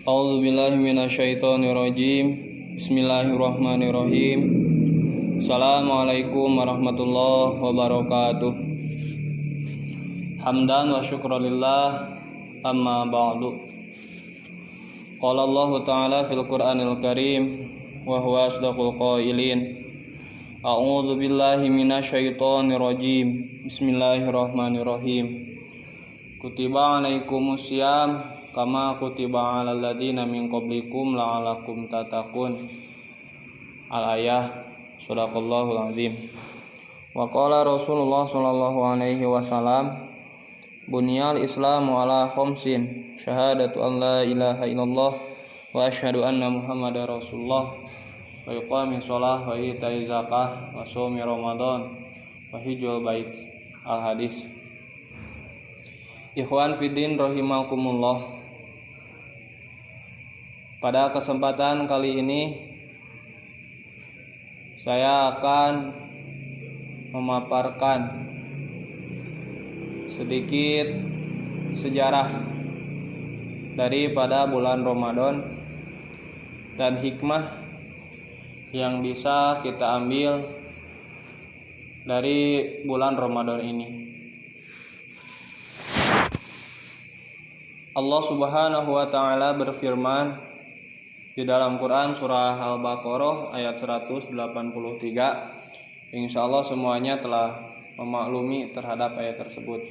A'udzubillahi minasyaitonirrajim. Bismillahirrahmanirrahim. Assalamualaikum warahmatullahi wabarakatuh. Hamdan wa syukrulillah, amma ba'du. Qala Allah Ta'ala fil Qur'anil Karim wa huwa asdaqul qailin. A'udzubillahi minasyaitonirrajim. Bismillahirrahmanirrahim. Kutiba alaikumus syiyam kama kutiba alal ladzina min qablikum la'allakum tattaqun. Al-ayah. Shadaqallahul azim. Wa qala Rasulullah sallallahu alaihi wasallam, bunyal islamu ala khamsin, syahadatu an la ilaha illallah wa asyhadu anna muhammadar rasulullah wa iqamis shalah wa ita'iz zakah wa shaumi ramadan wa hijjul bait. Al-hadis. Ikhwan fiddin rahimakumullah. Pada kesempatan kali ini saya akan memaparkan sedikit sejarah daripada bulan Ramadan dan hikmah yang bisa kita ambil dari bulan Ramadan ini. Allah Subhanahu wa taala berfirman di dalam Quran surah Al-Baqarah ayat 183. Insyaallah semuanya telah memaklumi terhadap ayat tersebut.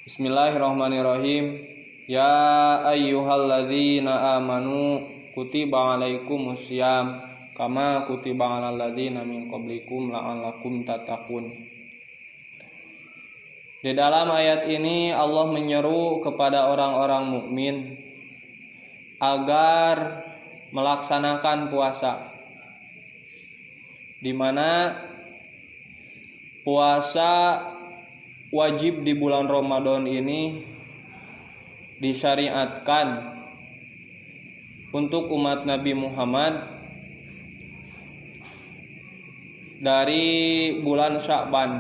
Bismillahirrahmanirrahim. Ya ayyuhalladzina amanu kutiba alaikumus syiyam kama kutiba alal ladzina min qablikum la'allakum tattaqun. Di dalam ayat ini Allah menyeru kepada orang-orang mukmin agar melaksanakan puasa, di mana puasa wajib di bulan Ramadan ini disyariatkan untuk umat Nabi Muhammad dari bulan Sya'ban.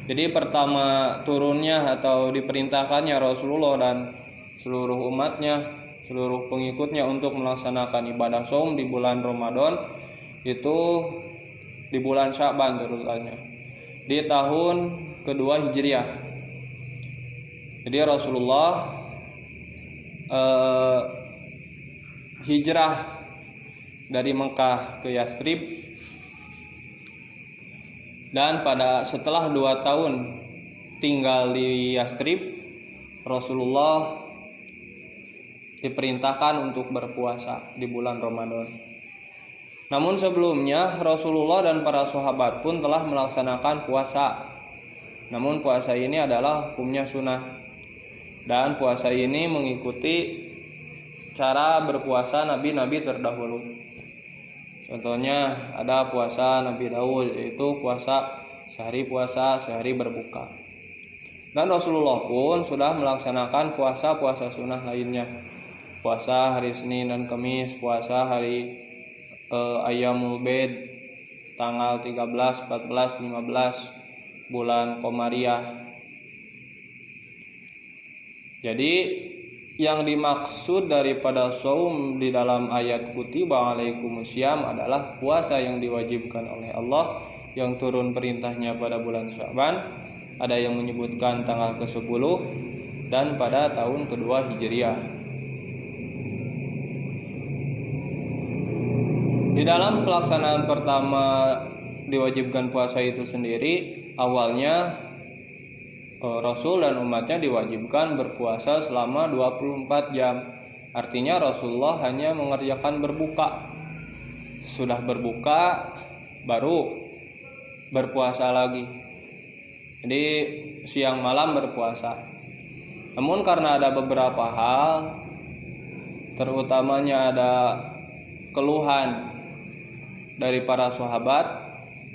Jadi pertama turunnya atau diperintahkannya Rasulullah dan seluruh umatnya, seluruh pengikutnya untuk melaksanakan ibadah shaum di bulan Ramadan itu di bulan Sya'ban terutamanya, di tahun kedua Hijriah. Jadi Rasulullah hijrah dari Mekah ke Yastrib, dan setelah 2 tahun tinggal di Yastrib, Rasulullah diperintahkan untuk berpuasa di bulan Ramadan. Namun sebelumnya Rasulullah dan para sahabat pun telah melaksanakan puasa. Namun puasa ini adalah hukumnya sunnah, dan puasa ini mengikuti cara berpuasa nabi-nabi terdahulu. Contohnya ada puasa Nabi Daud, yaitu puasa sehari berbuka. Dan Rasulullah pun sudah melaksanakan puasa-puasa sunnah lainnya. Puasa hari Senin dan Kamis, puasa hari Ayyamul Bid, tanggal 13, 14, 15 bulan Qamariyah. Jadi yang dimaksud daripada shaum di dalam ayat kutiba alaikumus syiyam adalah puasa yang diwajibkan oleh Allah, yang turun perintahnya pada bulan Sya'ban. Ada yang menyebutkan tanggal ke-10 dan pada tahun kedua Hijriah. Di dalam pelaksanaan pertama diwajibkan puasa itu sendiri, awalnya Rasul dan umatnya diwajibkan berpuasa selama 24 jam. Artinya Rasulullah hanya mengerjakan berbuka. Sudah berbuka baru berpuasa lagi. Jadi siang malam berpuasa. Namun karena ada beberapa hal, terutamanya ada keluhan dari para sahabat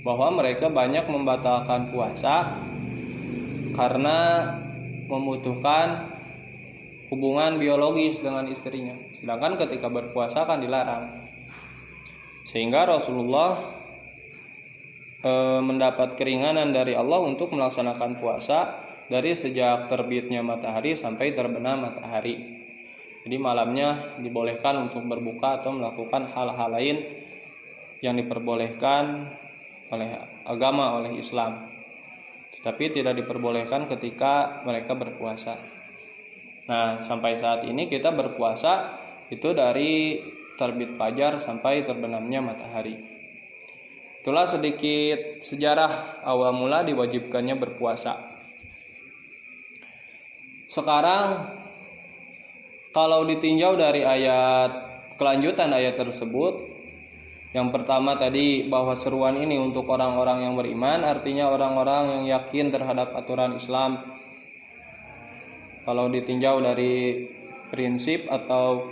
bahwa mereka banyak membatalkan puasa karena membutuhkan hubungan biologis dengan istrinya, sedangkan ketika berpuasa kan dilarang. Sehingga Rasulullah mendapat keringanan dari Allah untuk melaksanakan puasa dari sejak terbitnya matahari sampai terbenam matahari. Jadi malamnya dibolehkan untuk berbuka atau melakukan hal-hal lain yang diperbolehkan oleh agama, oleh Islam. Tetapi tidak diperbolehkan ketika mereka berpuasa. Nah, sampai saat ini kita berpuasa itu dari terbit fajar sampai terbenamnya matahari. Itulah sedikit sejarah awal mula diwajibkannya berpuasa. Sekarang kalau ditinjau dari kelanjutan ayat tersebut, yang pertama tadi bahwa seruan ini untuk orang-orang yang beriman, artinya orang-orang yang yakin terhadap aturan Islam. Kalau ditinjau dari prinsip atau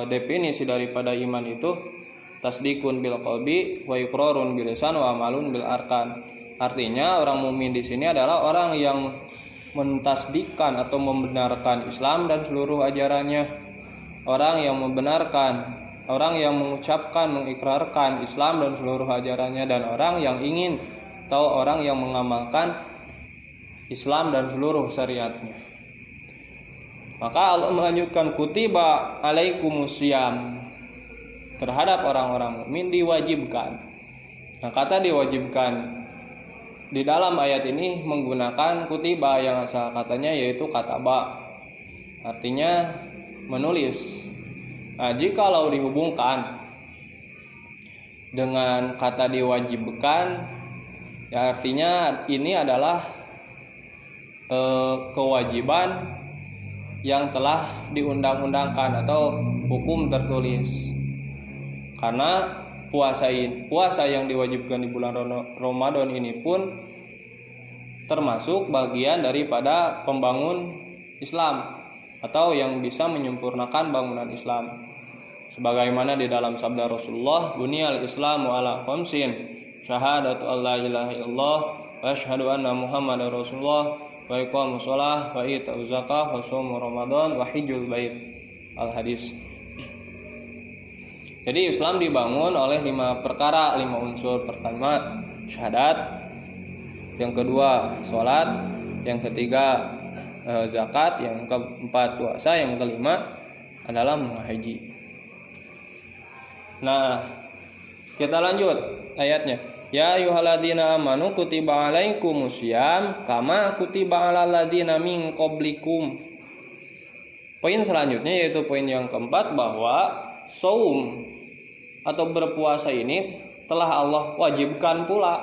definisi daripada iman itu, tasdikun bil qalbi wa iqrarun bil lisan wa amalun bil arkan. Artinya orang mukmin di sini adalah orang yang mentasdikkan atau membenarkan Islam dan seluruh ajarannya. Orang yang membenarkan, orang yang mengucapkan, mengikrarkan Islam dan seluruh ajarannya, dan orang yang ingin atau orang yang mengamalkan Islam dan seluruh syariatnya. Maka Allah melanjutkan kutiba alaikumusiyam, terhadap orang-orang mukmin diwajibkan. Nah, kata diwajibkan di dalam ayat ini menggunakan kutiba yang asal katanya yaitu kataba, artinya menulis. Nah, jikalau dihubungkan dengan kata diwajibkan, ya artinya ini adalah kewajiban yang telah diundang-undangkan atau hukum tertulis. Karena puasa yang diwajibkan di bulan Ramadan ini pun termasuk bagian daripada pembangun Islam atau yang bisa menyempurnakan bangunan Islam. Sebagaimana di dalam sabda Rasulullah, buniyal Islamu ala khamsin, syahadatu alla ilaha illallah wa asyhadu anna Muhammadar Rasulullah wa iqamus shalah wa ita'uz zakah wa shaum Ramadan wa hijjul bait. Al-hadis. Jadi Islam dibangun oleh 5 perkara, 5 unsur. Pertama syahadat, yang kedua salat, yang ketiga zakat, yang keempat puasa, yang kelima adalah mengaji. Nah, kita lanjut ayatnya. Ya ayyuhalladzina amanu kutiba alaikumusiyam kama kutiba alal ladzina min qablikum. Poin selanjutnya yaitu poin yang keempat, bahwa saum atau berpuasa ini telah Allah wajibkan pula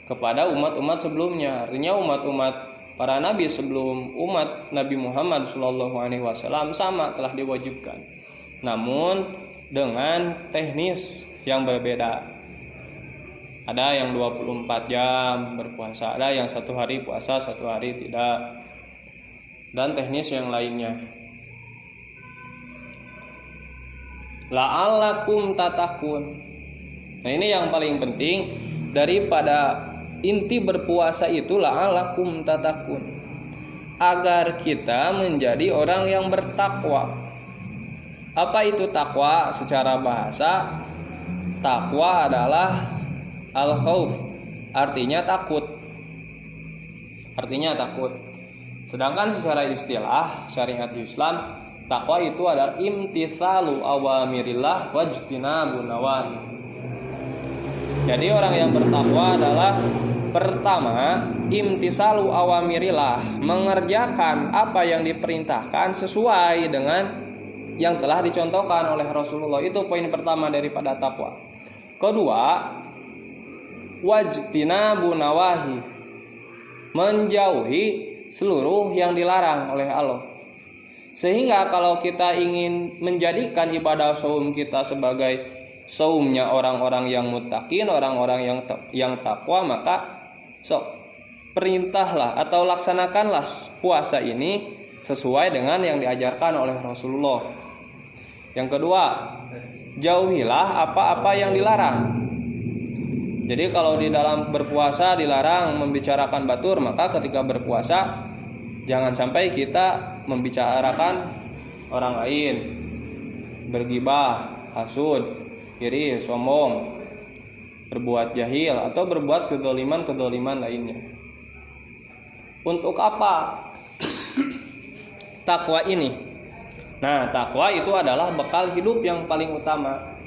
kepada umat-umat sebelumnya. Artinya umat-umat para nabi sebelum umat Nabi Muhammad SAW sama telah diwajibkan. Namun dengan teknis yang berbeda. Ada yang 24 jam berpuasa, ada yang 1 hari puasa, 1 hari tidak, dan teknis yang lainnya. La'allakum tatakun. Nah, ini yang paling penting daripada inti berpuasa itu, la'allakum tatakun, agar kita menjadi orang yang bertakwa. Apa itu takwa secara bahasa? Takwa adalah al-khauf, artinya takut. Sedangkan secara istilah syariat Islam, takwa itu adalah imtitsalu awamirillah wajtinabun nawahi. Jadi orang yang bertakwa adalah pertama imtitsalu awamirillah, mengerjakan apa yang diperintahkan sesuai dengan yang telah dicontohkan oleh Rasulullah. Itu poin pertama daripada takwa. Kedua, wajtinabun nawahi, menjauhi seluruh yang dilarang oleh Allah. Sehingga kalau kita ingin menjadikan ibadah saum kita sebagai saumnya orang-orang yang muttaqin, orang-orang yang takwa, maka perintahlah atau laksanakanlah puasa ini sesuai dengan yang diajarkan oleh Rasulullah. Yang kedua, jauhilah apa-apa yang dilarang. Jadi kalau di dalam berpuasa dilarang membicarakan batur, maka ketika berpuasa jangan sampai kita membicarakan orang lain, bergibah, hasud, iri, sombong, berbuat jahil, atau berbuat kedoliman lainnya. Untuk apa? takwa ini. Nah, takwa itu adalah bekal hidup yang paling utama.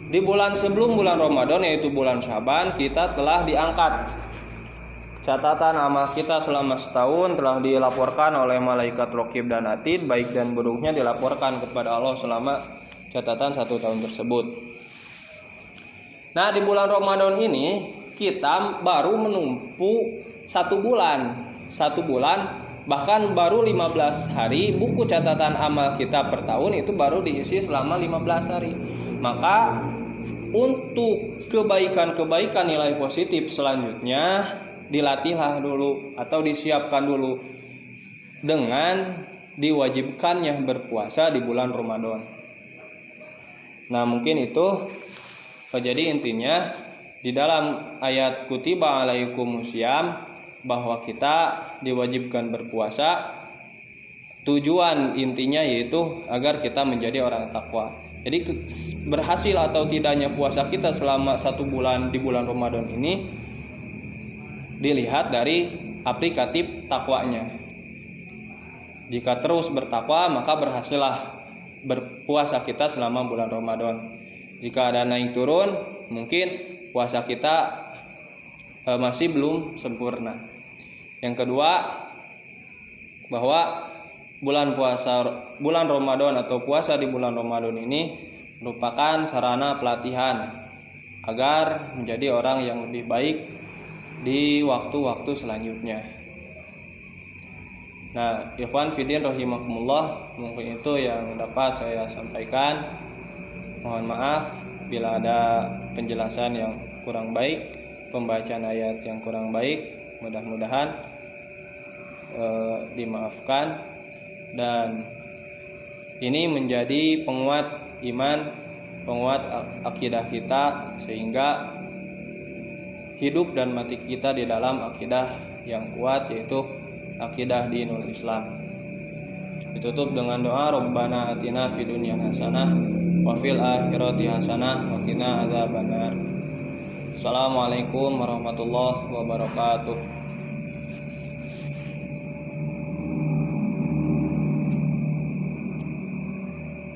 Di bulan sebelum bulan Ramadan, yaitu bulan Syaban, kita telah diangkat. Catatan amal kita selama setahun telah dilaporkan oleh malaikat Raqib dan Atid, baik dan buruknya dilaporkan kepada Allah selama catatan 1 tahun tersebut. Nah, di bulan Ramadan ini kita baru menumpu 1 bulan, bahkan baru 15 hari. Buku catatan amal kita per tahun itu baru diisi selama 15 hari. Maka untuk kebaikan-kebaikan nilai positif selanjutnya dilatihlah dulu atau disiapkan dulu dengan diwajibkannya berpuasa di bulan Ramadan. Nah, mungkin itu. Jadi intinya di dalam ayat kutiba alaikumusiyam bahwa kita diwajibkan berpuasa, tujuan intinya yaitu agar kita menjadi orang takwa. Jadi berhasil atau tidaknya puasa kita selama 1 bulan di bulan Ramadan ini dilihat dari aplikatif takwanya. Jika terus bertakwa, maka berhasillah berpuasa kita selama bulan Ramadan. Jika ada naik turun, mungkin puasa kita masih belum sempurna. Yang kedua, bahwa bulan Ramadan atau puasa di bulan Ramadan ini merupakan sarana pelatihan agar menjadi orang yang lebih baik di waktu-waktu selanjutnya. Nah, ikhwan fillah rahimakumullah, mungkin itu yang dapat saya sampaikan. Mohon maaf bila ada penjelasan yang kurang baik, pembacaan ayat yang kurang baik, mudah-mudahan dimaafkan. Dan ini menjadi penguat iman, penguat akidah kita, sehingga hidup dan mati kita di dalam akidah yang kuat, yaitu akidah dinul Islam. Ditutup dengan doa, Rabbana atina fid dunya hasanah wa fil akhirati hasanah wa qina adzabannar. Assalamualaikum warahmatullahi wabarakatuh.